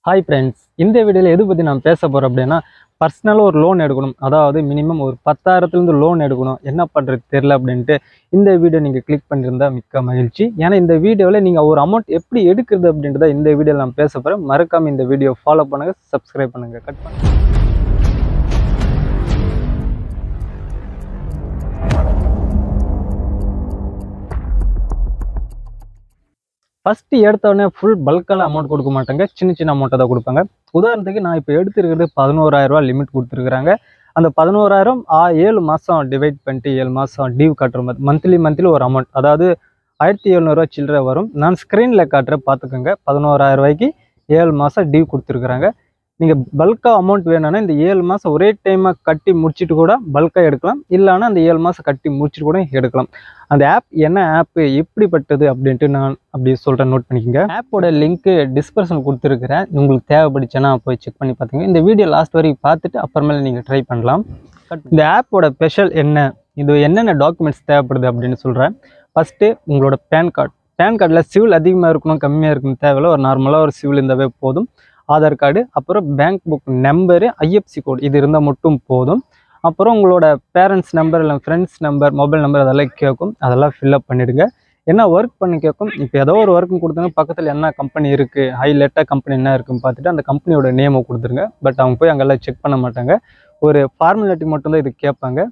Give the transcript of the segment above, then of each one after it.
Hi friends, இந்த வீடியோவில் எது பற்றி நான் பேச போகிறேன் அப்படின்னா, பர்சனலாக ஒரு லோன் எடுக்கணும். அதாவது மினிமம் ஒரு 10,000லேருந்து லோன் எடுக்கணும். என்ன பண்ணுறது தெரில அப்படின்ட்டு இந்த வீடியோ நீங்கள் கிளிக் பண்ணியிருந்தா மிக்க மகிழ்ச்சி. ஏன்னா இந்த வீடியோவில் நீங்கள் ஒரு அமௌண்ட் எப்படி எடுக்கிறது அப்படின்றத இந்த வீடியோவில் நான் பேச போகிறேன். மறக்காமல் இந்த வீடியோ ஃபாலோ பண்ணுங்கள், சப்ஸ்கிரைப் பண்ணுங்கள், கட் பண்ணுங்கள். ஃபஸ்ட்டு எடுத்தோடனே ஃபுல் பல்கால அமௌண்ட் கொடுக்க மாட்டாங்க, சின்ன அமௌண்ட்டை தான் கொடுப்பாங்க. உதாரணத்துக்கு நான் இப்போ எடுத்துருக்கிறது 11,000 லிமிட் கொடுத்துருக்குறாங்க. அந்த 11,000 7 மாதம் டிவைட் பண்ணிட்டு 7 மாதம் டியூ கட்டுற மாதிரி மந்த்லி ஒரு அமௌண்ட், அதாவது 1,700 சில்லரை வரும். நான் ஸ்க்ரீனில் காட்டுறேன், பார்த்துக்கோங்க. 11,000 7 மாதம் டியூ கொடுத்துருக்குறாங்க. நீங்கள் பல்காக அமௌண்ட் வேணும்னா இந்த 7 மாதம் ஒரே டைமாக கட்டி முடிச்சுட்டு கூட பல்காக எடுக்கலாம். இல்லைனா அந்த 7 மாதம் கட்டி முடிச்சுட்டு கூட எடுக்கலாம். அந்த ஆப் என்ன ஆப்பு, எப்படிப்பட்டது அப்படின்ட்டு நான் அப்படி சொல்கிறேன், நோட் பண்ணிக்கோங்க. ஆப்போட லிங்க்கு டிஸ்கிரிப்ஷன் கொடுத்துருக்குறேன். உங்களுக்கு தேவைப்படுச்சுன்னா போய் செக் பண்ணி பார்த்துங்க. இந்த வீடியோ லாஸ்ட் வரைக்கும் பார்த்துட்டு அப்புறமேல நீங்கள் ட்ரை பண்ணலாம். இந்த ஆப்போட ஸ்பெஷல் என்ன, இது என்னென்ன டாக்குமெண்ட்ஸ் தேவைப்படுது அப்படின்னு சொல்கிறேன். ஃபஸ்ட்டு உங்களோட பேன் கார்டில் சிவில் அதிகமாக இருக்கணும் கம்மியாக இருக்கணும் தேவையில்ல. ஒரு நார்மலாக ஒரு சிவில் இருந்தாவே போதும். ஆதார் கார்டு, அப்புறம் பேங்க் புக் நம்பரு, ஐஎஃப்சி கோடு இது இருந்தால் மட்டும் போதும். அப்புறம் உங்களோட பேரண்ட்ஸ் நம்பர் இல்லை ஃப்ரெண்ட்ஸ் நம்பர், மொபைல் நம்பர் அதெல்லாம் கேட்கும். அதெல்லாம் ஃபில்அப் பண்ணிவிடுங்க. என்ன ஒர்க் பண்ணி கேட்கும். இப்போ ஏதோ ஒரு ஒர்க்கும் கொடுத்தாங்க, பக்கத்தில் என்ன கம்பெனி இருக்குது, ஹைலைட்டாக கம்பெனி என்ன இருக்குன்னு பார்த்துட்டு அந்த கம்பெனியோட நேமை கொடுத்துருங்க. பட் அவங்க போய் அங்கெல்லாம் செக் பண்ண மாட்டாங்க. ஒரு ஃபார்மாலிட்டி மட்டும்தான் இது கேட்பாங்க.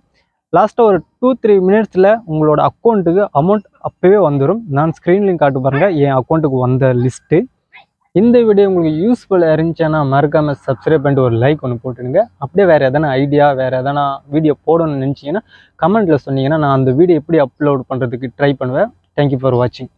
லாஸ்ட்டாக ஒரு 2-3 மினிட்ஸில் உங்களோட அக்கௌண்ட்டுக்கு அமௌண்ட் அப்போவே வந்துடும். நான் ஸ்க்ரீன்லையும் காட்டு பாருங்கள் என் அக்கௌண்ட்டுக்கு வந்த லிஸ்ட்டு. இந்த வீடியோ உங்களுக்கு யூஸ்ஃபுல்லாக இருந்துச்சுன்னா மறக்காமல் சப்ஸ்கிரைப் பண்ணிட்டு ஒரு லைக் ஒன்று போட்டுடுங்க. அப்படியே வேறு எதனா ஐடியா, வேறு எதனா வீடியோ போடணும்னு நினச்சிங்கன்னா கமெண்ட்டில் சொன்னீங்கன்னா நான் அந்த வீடியோ எப்படி அப்லோட் பண்ணுறதுக்கு ட்ரை பண்ணுவேன். தேங்க்யூ ஃபார் வாட்சிங்.